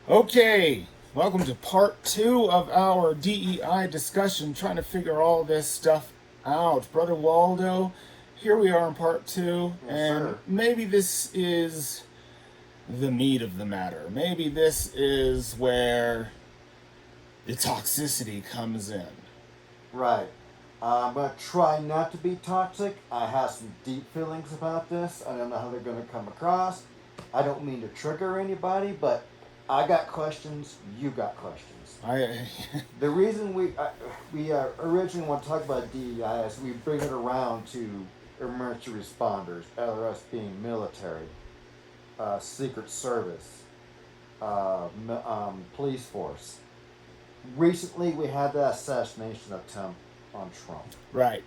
Okay, welcome to part two of our DEI discussion, trying to figure all this stuff out. Brother Waldo, here we are in part two, Yes, and sir. maybe this is the meat of the matter. Maybe this is where the toxicity comes in. Right. I'm going to try not to be toxic. I have some deep feelings about this. I don't know how they're going to come across. I don't mean to trigger anybody, but I got questions. You got questions. I, The reason we originally want to talk about DEI is we bring it around to emergency responders, us being military, Secret Service, police force. Recently, we had the assassination attempt on Trump, right,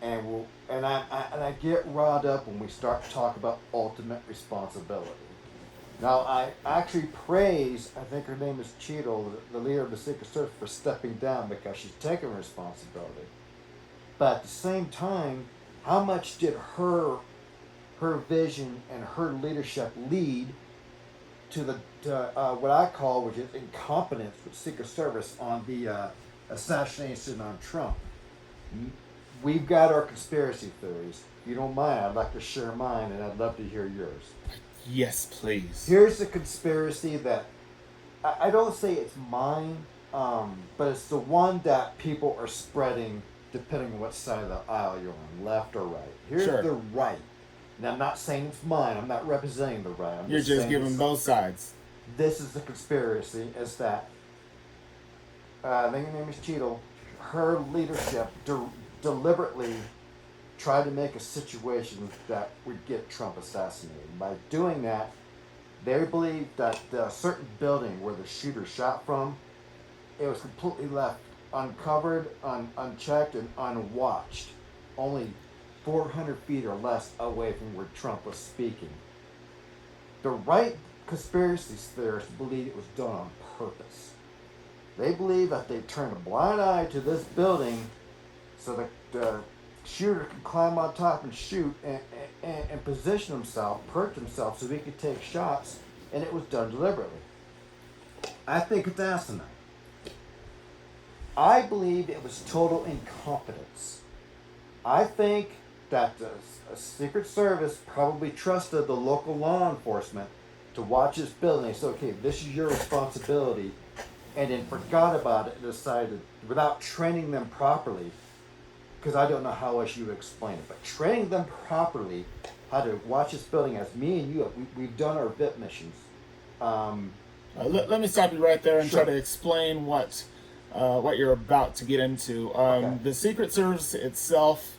and I get riled up when we start to talk about ultimate responsibility. Now, I actually praise, I think her name is Cheadle, the leader of the Secret Service, for stepping down because she's taking responsibility. But at the same time, how much did her vision and her leadership lead to what I call, which is incompetence with Secret Service on the assassination on Trump? We've got our conspiracy theories. If you don't mind, I'd like to share mine, and I'd love to hear yours. yes, please. Here's the conspiracy that I don't say it's mine, but it's the one that people are spreading depending on what side of the aisle you're on, left or right. Here's Sure. the right. Now, I'm not saying it's mine. I'm not representing the right. I'm You're just just saying giving both sides. this is the conspiracy. Is that I think her name is Cheadle. Her leadership deliberately tried to make a situation that would get Trump assassinated. By doing that, they believe that the certain building where the shooter shot from, it was completely left uncovered, unchecked, and unwatched, only 400 feet or less away from where Trump was speaking. The right conspiracy theorists believe it was done on purpose. They believe that they turned a blind eye to this building so that the shooter could climb on top and shoot and position himself, perch himself so he could take shots, and it was done deliberately. I think it's asinine. I believe it was total incompetence. I think that the Secret Service probably trusted the local law enforcement to watch this building. They said, okay, this is your responsibility, and then forgot about it and decided, without training them properly, because I don't know how else you would explain it, but training them properly how to watch this building, as me and you, we've done our VIP missions. Um, Let me stop you right there and try sure. to explain what you're about to get into. Okay. The Secret Service itself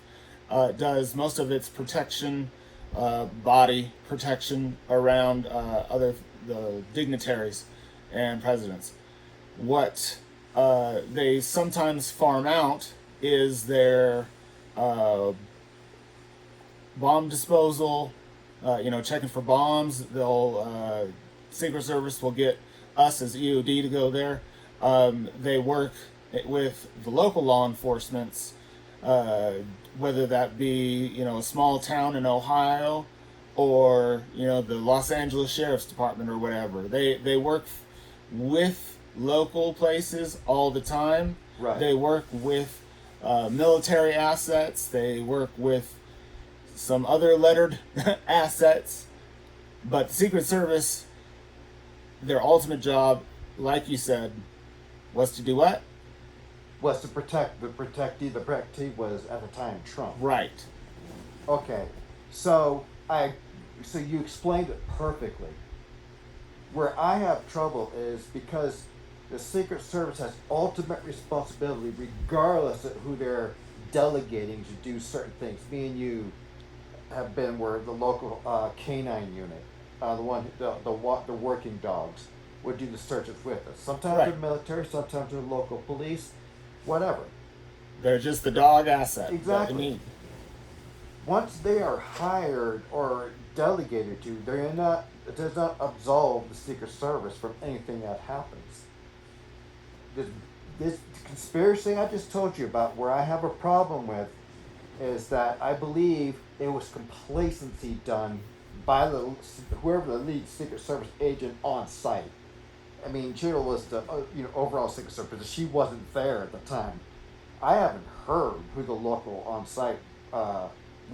does most of its protection, body protection around other the dignitaries and presidents. What they sometimes farm out is their uh, bomb disposal. Checking for bombs. Secret Service will get us as EOD to go there. They work with the local law enforcements, uh, whether that be a small town in Ohio, or the Los Angeles Sheriff's Department or whatever. They work with local places all the time. Right. They work with military assets. They work with some other lettered assets. But the Secret Service, their ultimate job, like you said, was to do what? Was to protect the protectee. The protectee was at the time Trump. Right. Okay, so I, so you explained it perfectly. Where I have trouble is because the Secret Service has ultimate responsibility, regardless of who they're delegating to do certain things. Me and you have been where the local canine unit, the working dogs, would do the searches with us. Sometimes Right. they're military, sometimes they're local police, whatever. They're just the dog asset that they Exactly. need. Once they are hired or delegated to, they're not. It does not absolve the Secret Service from anything that happens. This, this conspiracy I just told you about, where I have a problem with, is that I believe it was complacency done by the whoever the lead Secret Service agent on site. I mean, Cheadle was the overall Secret Service, but she wasn't there at the time. I haven't heard who the local on-site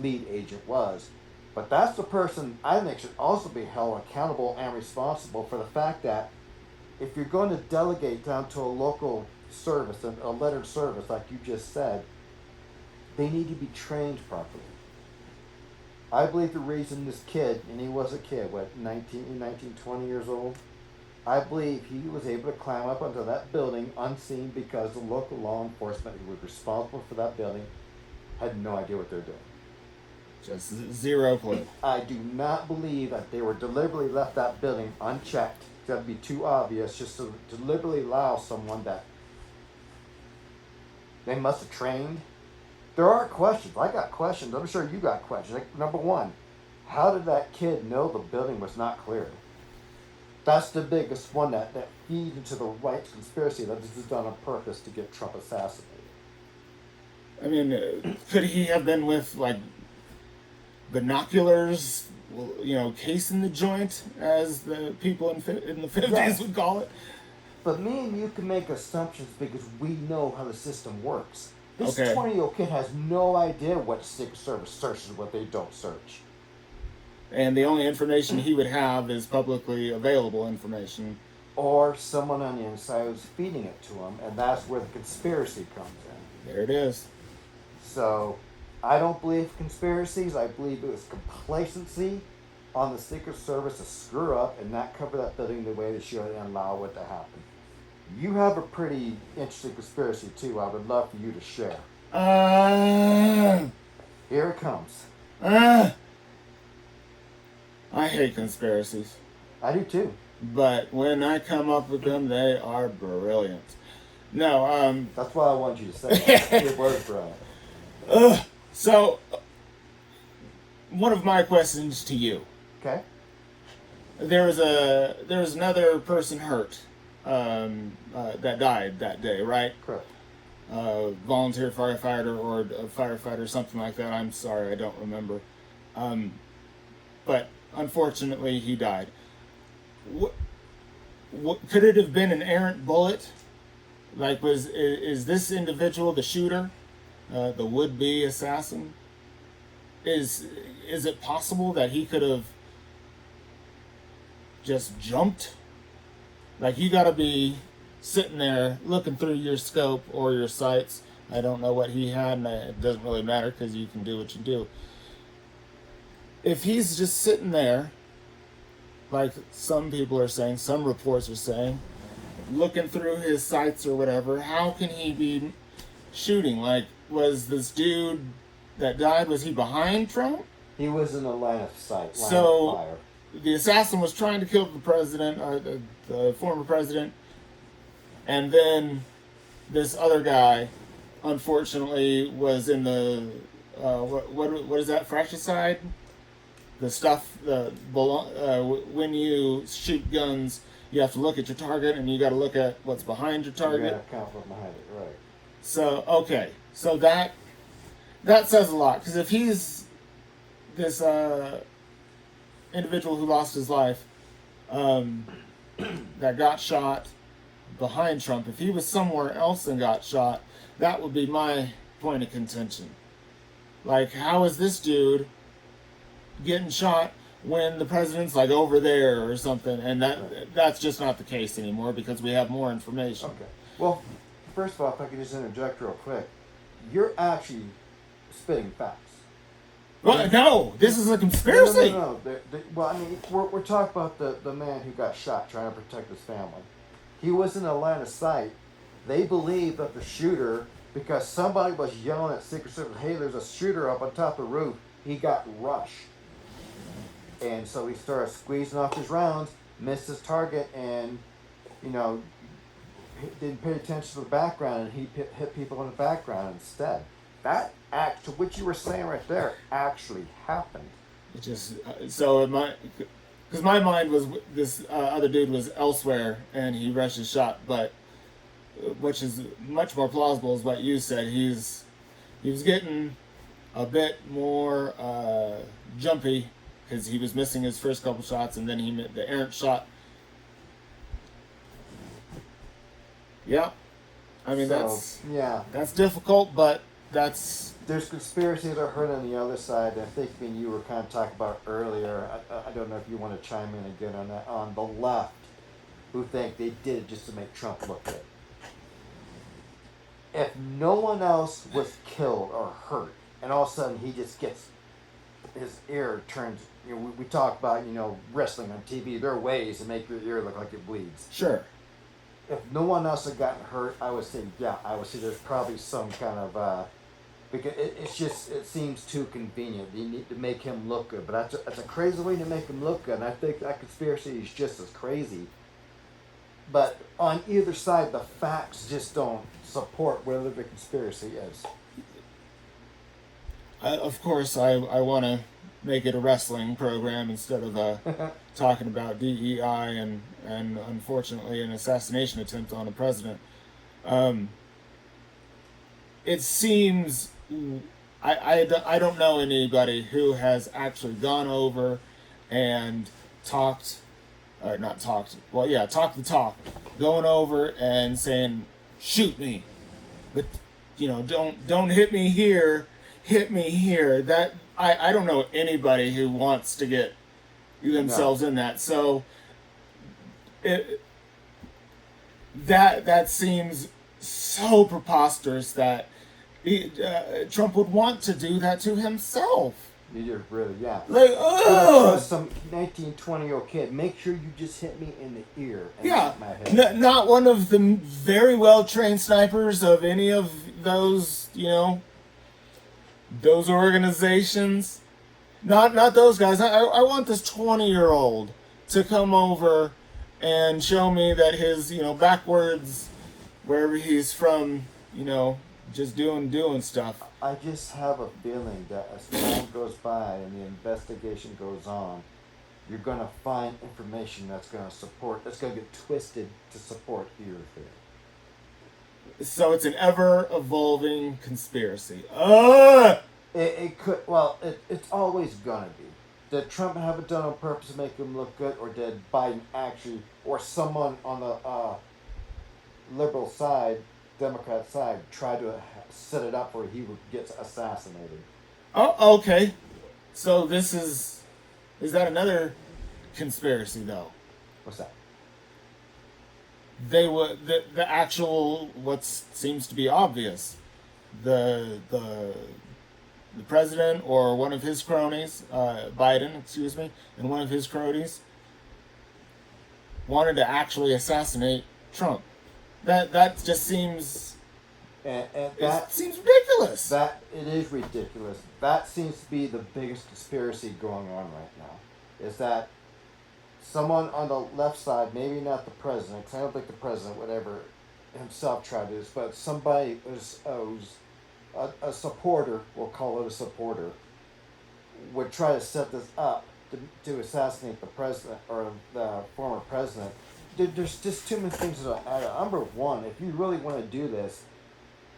lead agent was, but that's the person I think should also be held accountable and responsible for the fact that if you're going to delegate down to a local service, a lettered service, like you just said, they need to be trained properly. I believe the reason this kid, and he was a kid, 20 years old, I believe he was able to climb up onto that building unseen because the local law enforcement who was responsible for that building had no idea what they're doing. Just zero clue. I do not believe that they were deliberately left that building unchecked. That'd be too obvious, just to deliberately allow someone that they must have trained. There are questions. I got questions. I'm sure you got questions. Like, number one, how did that kid know the building was not cleared? That's the biggest one that feeds into the right conspiracy that this is done on purpose to get Trump assassinated. I mean, could he have been with, like, binoculars, casing the joint, as the people in the 50s would call it? But me and you can make assumptions because we know how the system works. This Okay. 20-year-old kid has no idea what Secret Service searches, what they don't search. And the only information he would have is publicly available information. Or someone on the inside who's feeding it to him, and that's where the conspiracy comes in. There it is. So, I don't believe conspiracies. I believe it was complacency on the Secret Service to screw up and not cover that building the way they should and allow it to happen. You have a pretty interesting conspiracy too. I would love for you to share. Here it comes. I hate conspiracies. I do too. But when I come up with them, they are brilliant. No, That's what I want you to say. Your word for it. So, one of my questions to you. Okay. There was another person hurt that died that day, right? Correct. Volunteer firefighter or a firefighter, something like that. I'm sorry, I don't remember. But unfortunately, he died. What could it have been? An errant bullet? Like, is this individual the shooter, the would-be assassin? Is it possible that he could have just jumped? Like, you gotta be sitting there looking through your scope or your sights. I don't know what he had, and it doesn't really matter because you can do what you do. If he's just sitting there, like some people are saying, some reports are saying, looking through his sights or whatever, how can he be shooting? Like, was this dude that died, was he behind Trump? He was in the line of sight, of fire. The assassin was trying to kill the president, or the former president, and then this other guy, unfortunately, was in the what is that, fratricide? The stuff when you shoot guns, you have to look at your target, and you got to look at what's behind your target. Yeah, count what's behind it, right? So okay, so that says a lot, because if he's this individual who lost his life, that got shot behind Trump, if he was somewhere else and got shot, that would be my point of contention. Like, how is this dude getting shot when the president's like over there or something? And that's just not the case anymore because we have more information. Okay. Well, first of all, if I could just interject real quick, you're actually spitting facts. Well, no, this is a conspiracy. No. Well, I mean, we're talking about the man who got shot trying to protect his family. He was in a line of sight. They believe that the shooter, because somebody was yelling at Secret Service, hey, there's a shooter up on top of the roof, he got rushed. And so he started squeezing off his rounds, missed his target, and, didn't pay attention to the background, and he hit people in the background instead. That act, to what you were saying right there, actually happened. It just because my mind was this other dude was elsewhere and he rushed his shot, but which is much more plausible is what you said. He was getting a bit more jumpy because he was missing his first couple shots, and then the errant shot Yeah. I mean, So yeah, that's difficult, but that's there's conspiracies that are heard on the other side. I think you were kind of talking about earlier. I don't know if you want to chime in again on that. On the left, who think they did it just to make Trump look good. If no one else was killed or hurt, and all of a sudden he just gets his ear turned. We talk about wrestling on TV. There are ways to make your ear look like it bleeds. sure. If no one else had gotten hurt, I would say there's probably some kind of because it seems too convenient. You need to make him look good, but that's a crazy way to make him look good. And I think that conspiracy is just as crazy. But on either side, the facts just don't support whatever the conspiracy is. Of course, I want to make it a wrestling program instead of talking about DEI and unfortunately an assassination attempt on a president. It seems I don't know anybody who has actually gone over and talked talk the talk, going over and saying, shoot me, but don't hit me here, hit me here. That I don't know anybody who wants to get themselves in that. So that seems so preposterous that Trump would want to do that to himself. You're really, yeah. Like, some 19, 20-year-old kid. Make sure you just hit me in the ear. And yeah, my head. Not one of the very well trained snipers of any of those, those organizations. Not those guys. I want this 20-year-old to come over and show me that his, backwards, wherever he's from, just doing stuff. I just have a feeling that as time goes by and the investigation goes on, you're going to find information that's going to get twisted to support your theory. So it's an ever-evolving conspiracy. It could, it's always going to be. Did Trump have it done on purpose to make him look good, or did Biden actually, or someone on the liberal side, Democrat side, try to set it up where he would get assassinated? Oh, okay. So is that another conspiracy though? What's that? They would the actual what seems to be obvious, the president or one of his cronies, Biden, excuse me, and one of his cronies wanted to actually assassinate Trump. That just seems it seems ridiculous. That it is ridiculous. That seems to be the biggest conspiracy going on right now. Is that someone on the left side, maybe not the president, because I don't think the president would ever himself try this, but somebody who's a supporter, we'll call it a supporter, would try to set this up to assassinate the president or the former president. There's just too many things to add. Number one, if you really want to do this,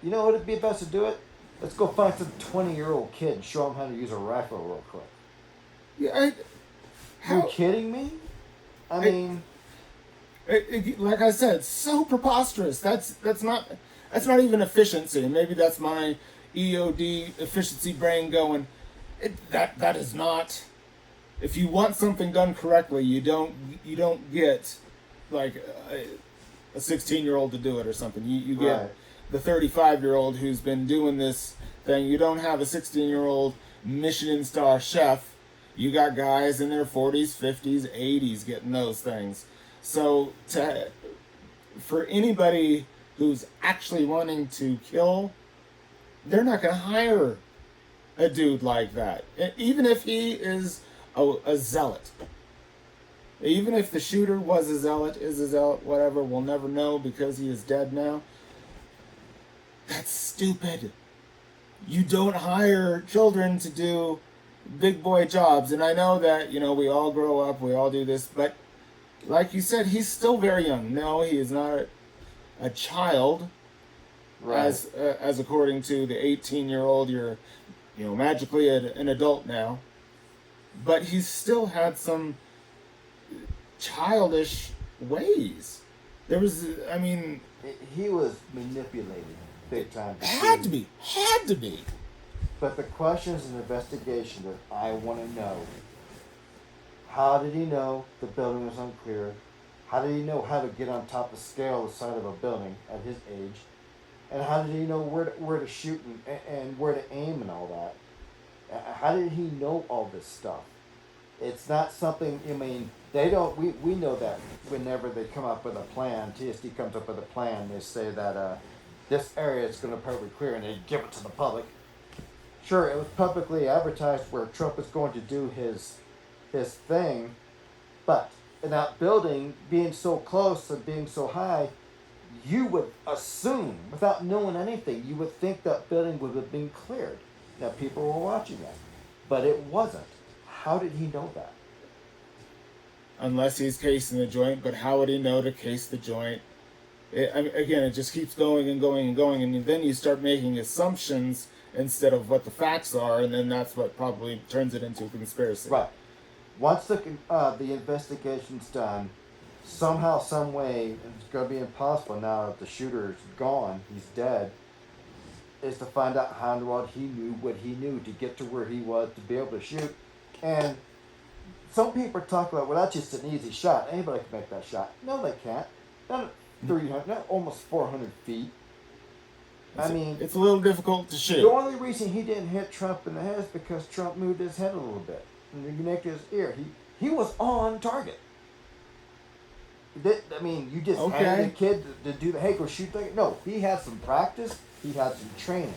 you know what would be best to do it? Let's go find some 20-year-old kid and show him how to use a rifle real quick. Yeah, you kidding me? I mean, like I said, it's so preposterous. That's not even efficiency. Maybe that's my EOD efficiency brain going. That is not. If you want something done correctly, you don't get like a 16-year-old to do it or something. You get right. The 35-year-old who's been doing this thing. You don't have a 16-year-old Michelin star chef. You got guys in their 40s, 50s, 80s getting those things. So for anybody who's actually wanting to kill, they're not going to hire a dude like that. Even if he is a zealot. Even if the shooter was a zealot, is a zealot, whatever, we'll never know because he is dead now. That's stupid. You don't hire children to do big boy jobs. And I know that, we all grow up, we all do this, but like you said, he's still very young. No, he is not a child, right. As according to the 18-year-old, you're, magically an adult now. But he's still had some childish ways. There was, I mean, He was manipulated big time. had to be. But the questions and investigation that I want to know: how did he know the building was unclear? How did he know how to get on top of the scale the side of a building at his age? And how did he know where to shoot and where to aim and all that? How did he know all this stuff? It's not something, I mean, they don't, we know that whenever they come up with a plan, TSD comes up with a plan, they say that this area is going to perfectly clear and they give it to the public. Sure, it was publicly advertised where Trump is going to do his thing, but in that building being so close and being so high, you would assume, without knowing anything, you would think that building would have been cleared, that people were watching it. But it wasn't. How did he know that? Unless he's casing the joint, but how would he know to case the joint? Again, it just keeps going and going and going, and then you start making assumptions instead of what the facts are, and then that's what probably turns it into a conspiracy. Right. Once the investigation's done, somehow, some way, it's going to be impossible now that the shooter's gone, he's dead, is to find out how in the world he knew what he knew to get to where he was to be able to shoot. And some people talk about, well, that's just an easy shot. Anybody can make that shot. No, they can't. Not 300, not almost 400 feet. It's a little difficult to shoot. The only reason he didn't hit Trump in the head is because Trump moved his head a little bit and he connected his ear. He was on target. You just had a kid to do the, hey, go shoot that. No, he had some practice. He had some training.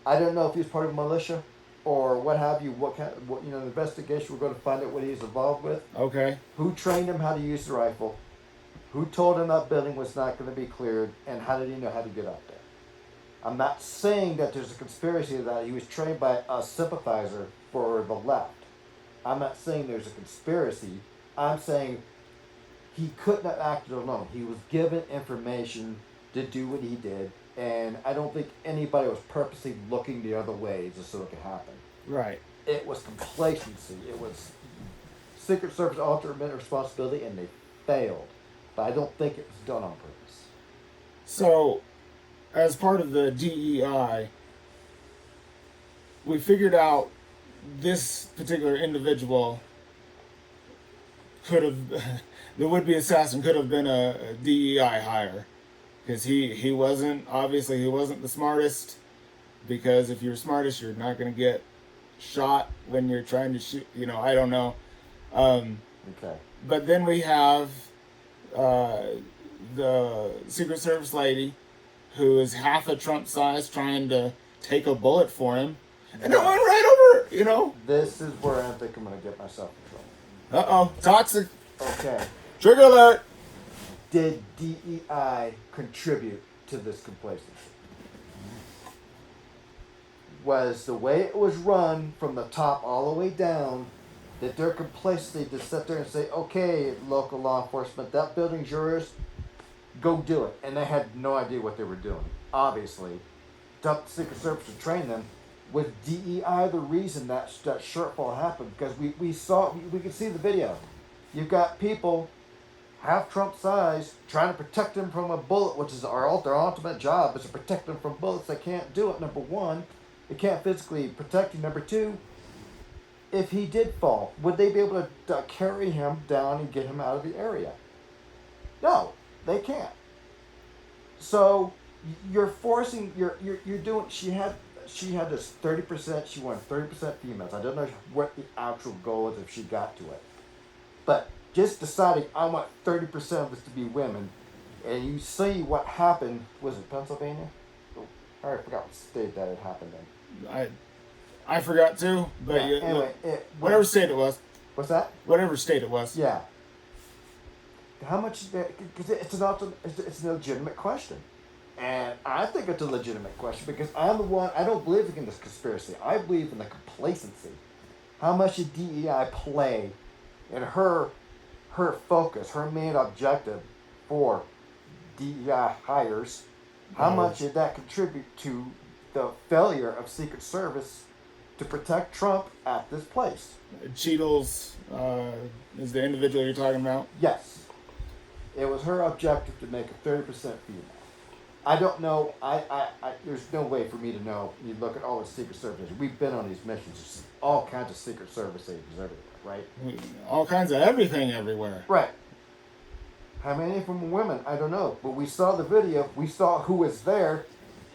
I don't know if he was part of militia or what have you. What the investigation, we're going to find out what he's involved with. Okay. Who trained him how to use the rifle? Who told him that building was not going to be cleared? And how did he know how to get up there? I'm not saying that there's a conspiracy that he was trained by a sympathizer for the left. I'm not saying there's a conspiracy. I'm saying he couldn't have acted alone. He was given information to do what he did, and I don't think anybody was purposely looking the other way just so it could happen. Right. It was complacency. It was Secret Service ultimate responsibility, and they failed. But I don't think it was done on purpose. So, as part of the DEI, we figured out this particular individual could have, the would-be assassin could have been a DEI hire. Because he wasn't the smartest. Because if you're smartest, you're not going to get shot when you're trying to shoot. I don't know. Okay. But then we have the Secret Service lady who is half a Trump size trying to take a bullet for him. And it went right over, This is where I think I'm going to get myself in trouble. Uh-oh. Toxic. Okay. Trigger alert. Did DEI contribute to this complacency? Was the way it was run from the top all the way down, that their complacency to sit there and say, okay, local law enforcement, that building's yours, go do it. And they had no idea what they were doing. Obviously, dumped the Secret Service to train them. Was DEI the reason that shortfall happened? Because we could see the video. You've got people half Trump size trying to protect him from a bullet, which is their ultimate job, is to protect them from bullets. They can't do it. Number one, they can't physically protect him. Number two, if he did fall, would they be able to carry him down and get him out of the area? No, they can't. So you're forcing, you're doing. She had this 30%. She wanted 30% females. I don't know what the actual goal is if she got to it, but just deciding I want 30% of this to be women, and you see what happened. Was it Pennsylvania? Oh, I forgot what state that had happened in. I forgot too, but anyway, whatever state it was. What's that? Whatever state it was. Yeah. How much? Because it's a legitimate question, and I think it's a legitimate question because I'm the one. I don't believe in this conspiracy. I believe in the complacency. How much did DEI play in her focus, her main objective for DEI hires? How much did that contribute to the failure of Secret Service to protect Trump at this place? Cheadle's is the individual you're talking about? Yes. It was her objective to make a 30% female. I don't know. There's no way for me to know. You look at all the Secret Service agents. We've been on these missions. There's all kinds of Secret Service agents everywhere, right? All kinds of everything everywhere. Right. How many of them were women? I don't know. But we saw the video. We saw who was there.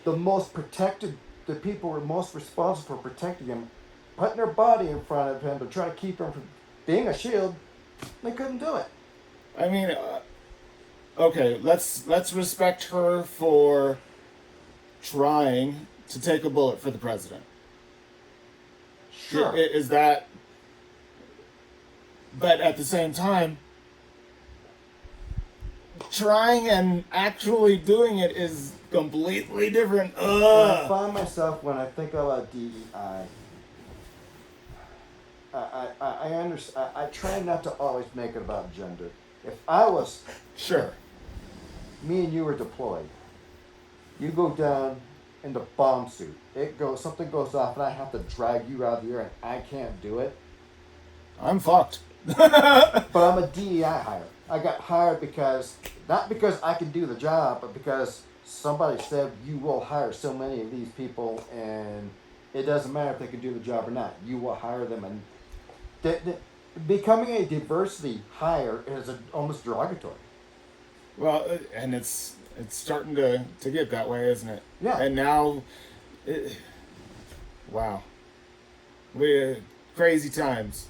The most protected, the people who were most responsible for protecting him, putting their body in front of him to try to keep him from being a shield. They couldn't do it. I mean, okay, let's respect her for trying to take a bullet for the president. Sure. Is that? But at the same time, trying and actually doing it is completely different. I find myself when I think about DEI. I understand. I try not to always make it about gender. If I was Sure. me and you were deployed, you go down in the bomb suit. Something goes off, and I have to drag you out of the air, and I can't do it. I'm fucked. But I'm a DEI hire. I got hired not because I can do the job, but because somebody said you will hire so many of these people, and it doesn't matter if they can do the job or not. You will hire them, and becoming a diversity hire is almost derogatory. Well, and it's starting to get that way, isn't it? Yeah. And now, wow, crazy times.